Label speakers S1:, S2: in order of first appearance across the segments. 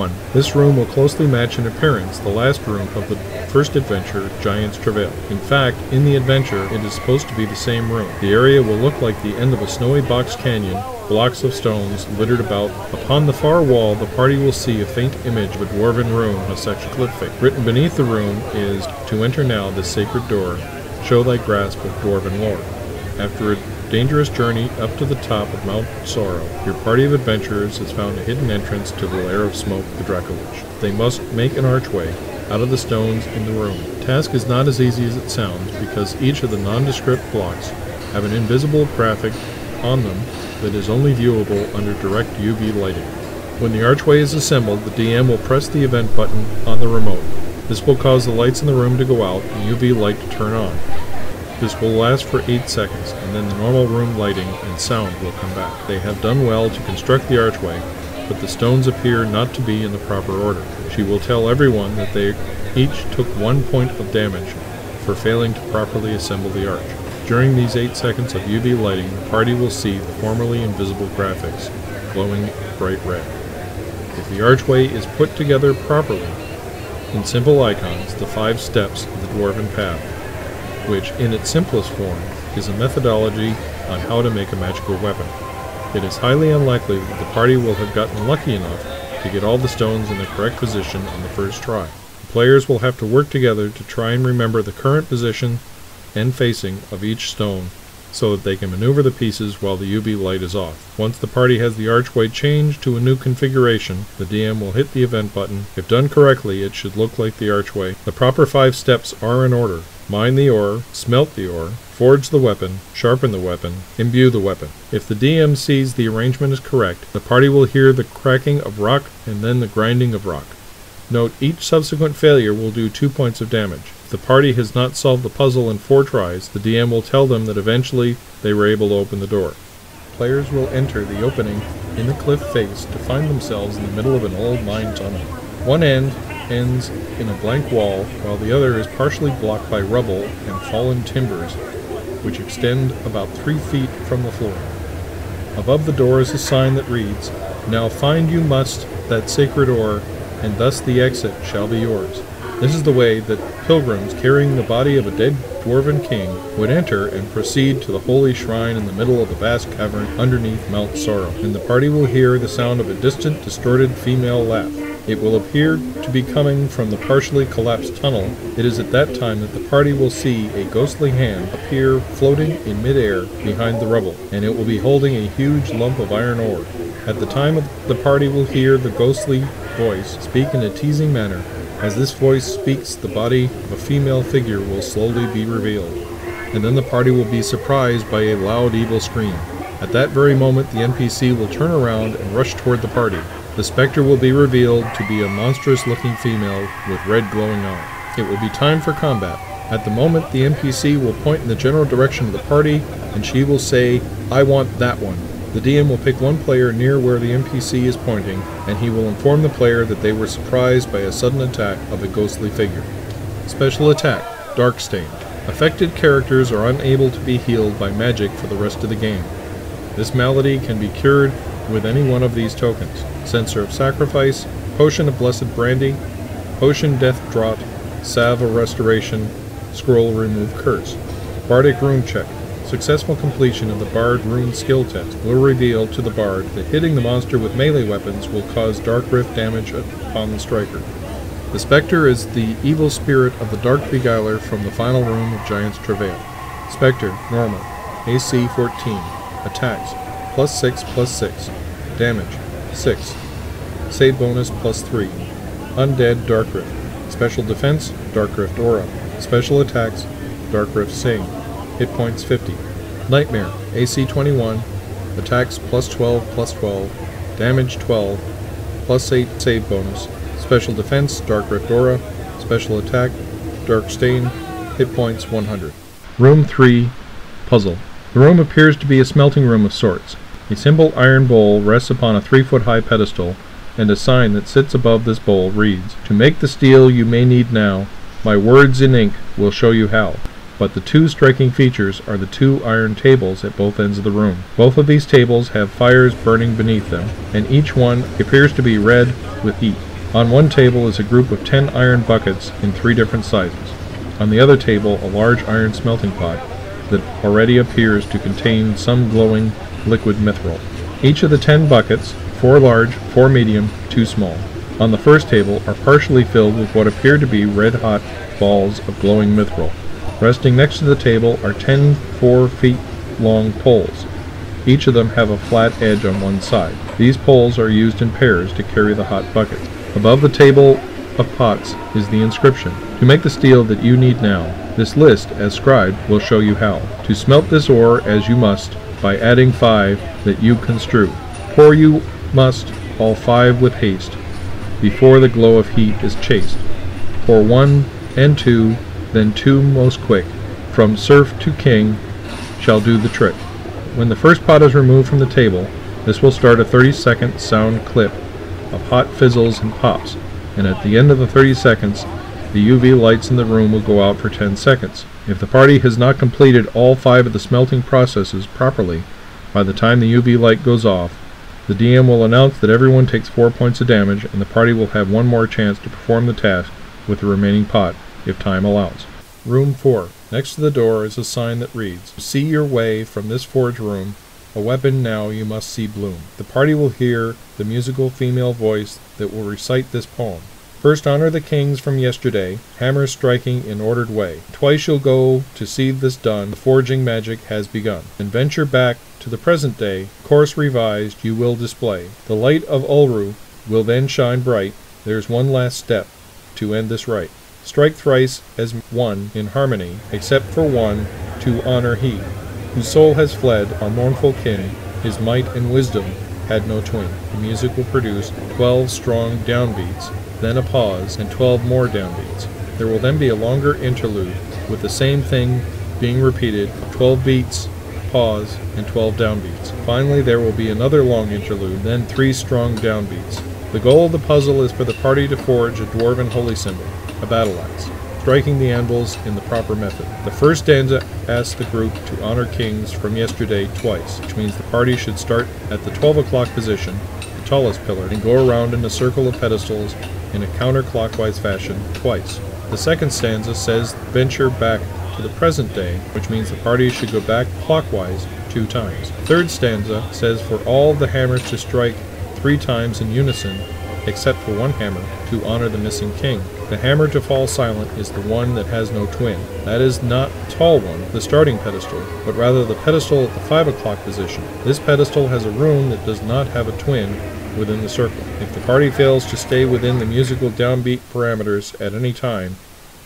S1: 1. This room will closely match in appearance the last room of the first adventure, Giant's Travail. In fact, in the adventure, it is supposed to be the same room. The area will look like the end of a snowy box canyon, blocks of stones littered about. Upon the far wall, the party will see a faint image of a dwarven rune on a section cliff face. Written beneath the rune is, "To enter now this sacred door, show thy grasp of dwarven lore." After a dangerous journey up to the top of Mount Sorrow, your party of adventurers has found a hidden entrance to the lair of smoke, the Dracolich. They must make an archway out of the stones in the room. The task is not as easy as it sounds, because each of the nondescript blocks have an invisible graphic on them that is only viewable under direct UV lighting. When the archway is assembled, the DM will press the event button on the remote. This will cause the lights in the room to go out and UV light to turn on. This will last for 8 seconds, and then the normal room lighting and sound will come back. They have done well to construct the archway, but the stones appear not to be in the proper order. She will tell everyone that they each took 1 point of damage for failing to properly assemble the arch. During these 8 seconds of UV lighting, the party will see the formerly invisible graphics glowing bright red. If the archway is put together properly, in simple icons, the 5 steps of the Dwarven Path, which, in its simplest form, is a methodology on how to make a magical weapon. It is highly unlikely that the party will have gotten lucky enough to get all the stones in the correct position on the first try. The players will have to work together to try and remember the current position and facing of each stone so that they can maneuver the pieces while the UV light is off. Once the party has the archway changed to a new configuration, the DM will hit the event button. If done correctly, it should look like the archway. The proper 5 steps are in order: mine the ore, smelt the ore, forge the weapon, sharpen the weapon, imbue the weapon. If the DM sees the arrangement is correct, the party will hear the cracking of rock and then the grinding of rock. Note, each subsequent failure will do 2 points of damage. If the party has not solved the puzzle in 4 tries, the DM will tell them that eventually they were able to open the door. Players will enter the opening in the cliff face to find themselves in the middle of an old mine tunnel. One end ends in a blank wall, while the other is partially blocked by rubble and fallen timbers, which extend about 3 feet from the floor. Above the door is a sign that reads, "Now find you must that sacred ore, and thus the exit shall be yours." This is the way that pilgrims carrying the body of a dead dwarven king would enter and proceed to the holy shrine in the middle of the vast cavern underneath Mount Sorrow, and the party will hear the sound of a distant, distorted female laugh. It will appear to be coming from the partially collapsed tunnel. It is at that time that the party will see a ghostly hand appear floating in midair behind the rubble, and it will be holding a huge lump of iron ore. At the time the party will hear the ghostly voice speak in a teasing manner. As this voice speaks, the body of a female figure will slowly be revealed, and then the party will be surprised by a loud evil scream. At that very moment, the NPC will turn around and rush toward the party. The specter will be revealed to be a monstrous-looking female with red glowing eyes. It will be time for combat. At the moment, the NPC will point in the general direction of the party, and she will say, "I want that one." The DM will pick one player near where the NPC is pointing, and he will inform the player that they were surprised by a sudden attack of a ghostly figure. Special attack, Dark Stain. Affected characters are unable to be healed by magic for the rest of the game. This malady can be cured with any one of these tokens: Censer of Sacrifice, Potion of Blessed Brandy, Potion Death Draught, Salve of Restoration, Scroll Remove Curse. Bardic Rune Check. Successful completion of the Bard Rune skill test will reveal to the Bard that hitting the monster with melee weapons will cause Dark Rift damage upon the striker. The Spectre is the evil spirit of the Dark Beguiler from the final room of Giant's Travail. Spectre, Normal, AC 14, Attacks, +6/+6, Damage, 6, Save bonus +3, Undead Dark Rift, Special Defense, Dark Rift Aura, Special Attacks, Dark Rift Sane, Hit points 50. Nightmare, AC 21, Attacks +12/+12, Damage 12, +8 Save bonus, Special Defense, Dark Rift Aura, Special Attack, Dark Stain, Hit points 100. Room 3, Puzzle. The room appears to be a smelting room of sorts. A simple iron bowl rests upon a 3-foot-high pedestal, and a sign that sits above this bowl reads, "To make the steel you may need now, my words in ink will show you how." But the 2 striking features are the 2 iron tables at both ends of the room. Both of these tables have fires burning beneath them, and each one appears to be red with heat. On one table is a group of 10 iron buckets in 3 different sizes. On the other table, a large iron smelting pot that already appears to contain some glowing liquid mithril. Each of the 10 buckets, 4 large, 4 medium, 2 small, on the first table are partially filled with what appear to be red-hot balls of glowing mithril. Resting next to the table are 10 4-feet-long poles. Each of them have a flat edge on one side. These poles are used in pairs to carry the hot buckets. Above the table of pots is the inscription, "To make the steel that you need now." This list, as scribed, will show you how. To smelt this ore as you must, by adding 5 that you construe. Pour you must all 5 with haste, before the glow of heat is chased. Pour 1 and 2, then 2 most quick. From serf to king shall do the trick. When the first pot is removed from the table, this will start a 30-second sound clip of hot fizzles and pops, and at the end of the 30 seconds, the UV lights in the room will go out for 10 seconds. If the party has not completed all 5 of the smelting processes properly by the time the UV light goes off, the DM will announce that everyone takes 4 points of damage, and the party will have one more chance to perform the task with the remaining pot, if time allows. Room 4. Next to the door is a sign that reads, "See your way from this forge room. A weapon now you must see bloom." The party will hear the musical female voice that will recite this poem. First honor the kings from yesterday, hammers striking in ordered way. Twice you'll go to see this done, the forging magic has begun. And venture back to the present day, course revised you will display. The light of Ulru will then shine bright, there's one last step to end this rite. Strike thrice as one in harmony, except for one, to honor he, whose soul has fled, our mournful kin, his might and wisdom had no twin. The music will produce 12 strong downbeats, then a pause, and 12 more downbeats. There will then be a longer interlude, with the same thing being repeated, 12 beats, pause, and 12 downbeats. Finally, there will be another long interlude, then 3 strong downbeats. The goal of the puzzle is for the party to forge a dwarven holy symbol, a battle axe, striking the anvils in the proper method. The first stanza asks the group to honor kings from yesterday twice, which means the party should start at the 12 o'clock position, the tallest pillar, and go around in a circle of pedestals in a counterclockwise fashion twice. The second stanza says venture back to the present day, which means the party should go back clockwise 2 times. The third stanza says for all the hammers to strike 3 times in unison, except for one hammer, to honor the missing king. The hammer to fall silent is the one that has no twin. That is not the tall one, the starting pedestal, but rather the pedestal at the 5 o'clock position. This pedestal has a rune that does not have a twin within the circle. If the party fails to stay within the musical downbeat parameters at any time,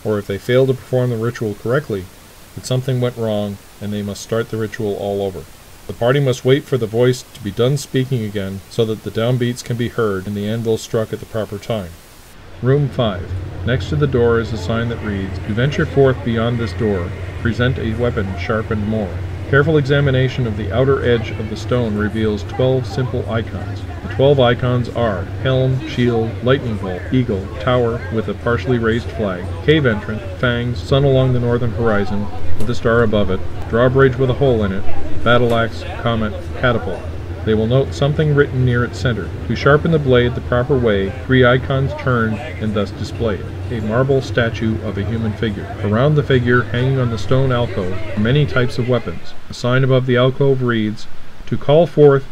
S1: or if they fail to perform the ritual correctly, that something went wrong and they must start the ritual all over. The party must wait for the voice to be done speaking again so that the downbeats can be heard and the anvil struck at the proper time. Room 5. Next to the door is a sign that reads, "To venture forth beyond this door, present a weapon sharpened more." Careful examination of the outer edge of the stone reveals 12 simple icons. The 12 icons are helm, shield, lightning bolt, eagle, tower with a partially raised flag, cave entrance, fangs, sun along the northern horizon with a star above it, drawbridge with a hole in it, battle axe, comet, catapult. They will note something written near its center. To sharpen the blade the proper way, 3 icons turned and thus displayed. A marble statue of a human figure. Around the figure, hanging on the stone alcove, are many types of weapons. A sign above the alcove reads, "To call forth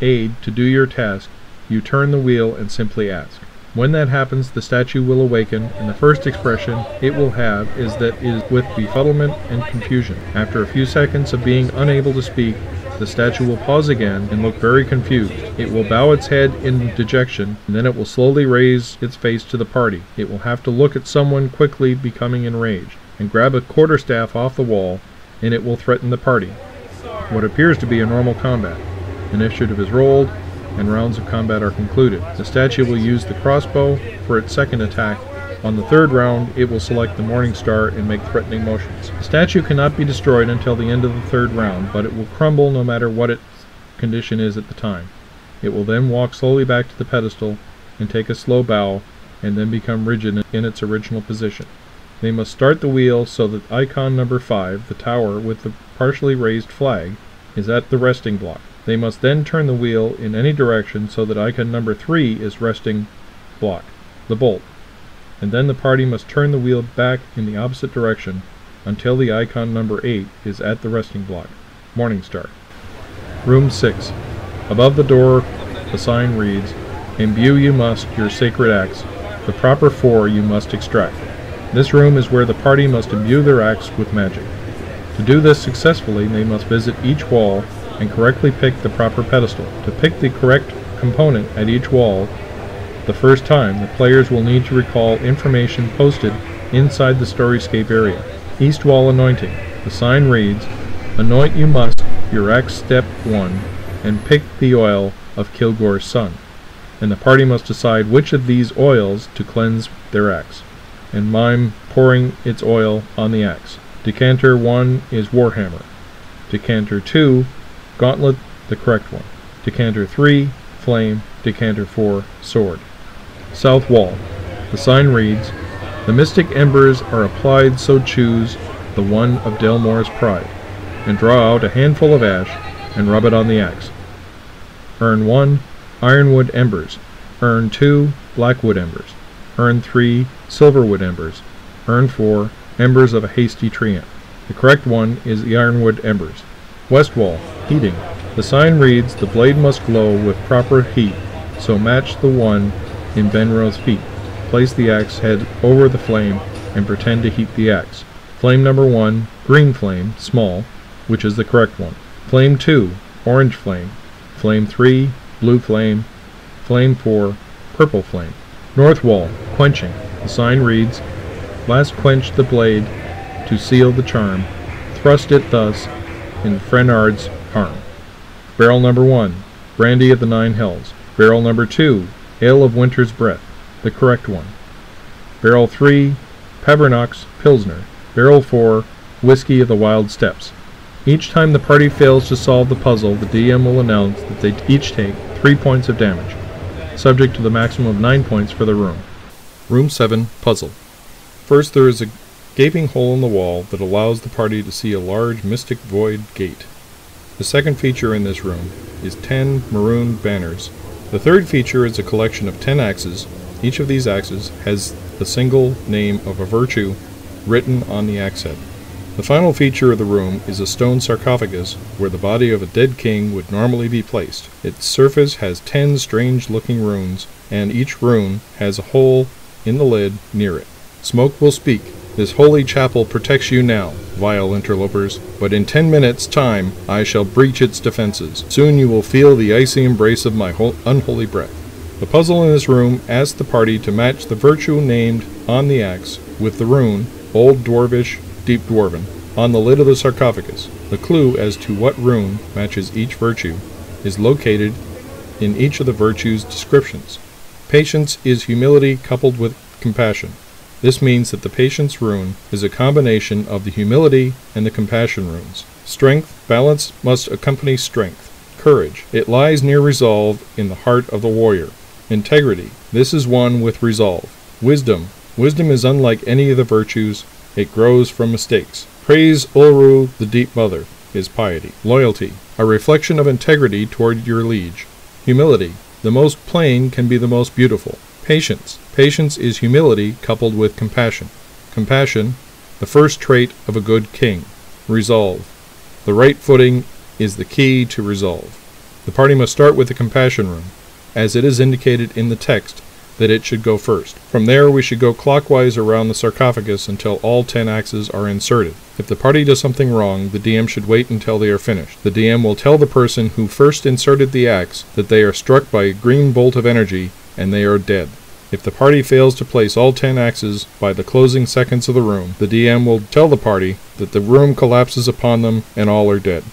S1: aid to do your task, you turn the wheel and simply ask." When that happens, the statue will awaken, and the first expression it will have is that it is with befuddlement and confusion. After a few seconds of being unable to speak, the statue will pause again and look very confused. It will bow its head in dejection, and then it will slowly raise its face to the party. It will have to look at someone quickly becoming enraged, and grab a quarterstaff off the wall, and it will threaten the party. What appears to be a normal combat. Initiative is rolled, and rounds of combat are concluded. The statue will use the crossbow for its second attack. On the third round, it will select the Morning Star and make threatening motions. The statue cannot be destroyed until the end of the third round, but it will crumble no matter what its condition is at the time. It will then walk slowly back to the pedestal and take a slow bow, and then become rigid in its original position. They must start the wheel so that icon number 5, the tower with the partially raised flag, is at the resting block. They must then turn the wheel in any direction so that icon number 3 is resting block. the bolt, and then the party must turn the wheel back in the opposite direction until the icon number 8 is at the resting block. Morningstar. Room 6. Above the door, the sign reads, "Imbue you must your sacred axe. The proper 4 you must extract." This room is where the party must imbue their axe with magic. To do this successfully, they must visit each wall and correctly pick the proper pedestal. To pick the correct component at each wall the first time, the players will need to recall information posted inside the Storyscape area. East Wall Anointing. The sign reads, "Anoint you must your axe step 1 and pick the oil of Kilgore's son." And the party must decide which of these oils to cleanse their axe, and mime pouring its oil on the axe. Decanter 1 is Warhammer. Decanter 2, Gauntlet, the correct one. Decanter 3, Flame. Decanter 4, Sword. South Wall. The sign reads, "The mystic embers are applied, so choose the one of Delmore's pride, and draw out a handful of ash, and rub it on the axe." Earn 1, Ironwood Embers. Earn 2, Blackwood Embers. Earn 3, Silverwood Embers. Earn 4, Embers of a Hasty Treant. The correct one is the Ironwood Embers. West Wall. Heating. The sign reads, "The blade must glow with proper heat, so match the one in Benro's feet. Place the axe head over the flame and pretend to heat the axe." Flame number 1, Green Flame, small, which is the correct one. Flame 2, Orange Flame. Flame 3, Blue Flame. Flame 4, Purple Flame. North Wall. Quenching. The sign reads, "Last quench the blade to seal the charm. Thrust it thus in Frenard's arm." Barrel number 1, Brandy of the Nine Hells. Barrel number 2, Ale of Winter's Breath, the correct one. Barrel 3, Pavernox Pilsner. Barrel 4, Whiskey of the Wild Steppes. Each time the party fails to solve the puzzle, the DM will announce that they each take 3 points of damage, subject to the maximum of 9 points for the room. Room 7, Puzzle. First, there is a gaping hole in the wall that allows the party to see a large mystic void gate. The second feature in this room is 10 maroon banners. The third feature is a collection of 10 axes. Each of these axes has the single name of a virtue written on the axe head. The final feature of the room is a stone sarcophagus where the body of a dead king would normally be placed. Its surface has 10 strange-looking runes, and each rune has a hole in the lid near it. Smoke will speak. "This holy chapel protects you now, vile interlopers, but in 10 minutes' time I shall breach its defenses. Soon you will feel the icy embrace of my unholy breath." The puzzle in this room asks the party to match the virtue named on the axe with the rune, Old Dwarvish, Deep Dwarven, on the lid of the sarcophagus. The clue as to what rune matches each virtue is located in each of the virtues' descriptions. Patience is humility coupled with compassion. This means that the patience rune is a combination of the humility and the compassion runes. Strength, balance must accompany strength. Courage, it lies near resolve in the heart of the warrior. Integrity, this is one with resolve. Wisdom, wisdom is unlike any of the virtues, it grows from mistakes. Praise Ulru, the Deep Mother, is piety. Loyalty, a reflection of integrity toward your liege. Humility, the most plain can be the most beautiful. Patience, patience is humility coupled with compassion. Compassion, the first trait of a good king. Resolve, the right footing is the key to resolve. The party must start with the compassion rune, as it is indicated in the text that it should go first. From there we should go clockwise around the sarcophagus until all 10 axes are inserted. If the party does something wrong, the DM should wait until they are finished. The DM will tell the person who first inserted the axe that they are struck by a green bolt of energy and they are dead. If the party fails to place all 10 axes by the closing seconds of the room, the DM will tell the party that the room collapses upon them and all are dead.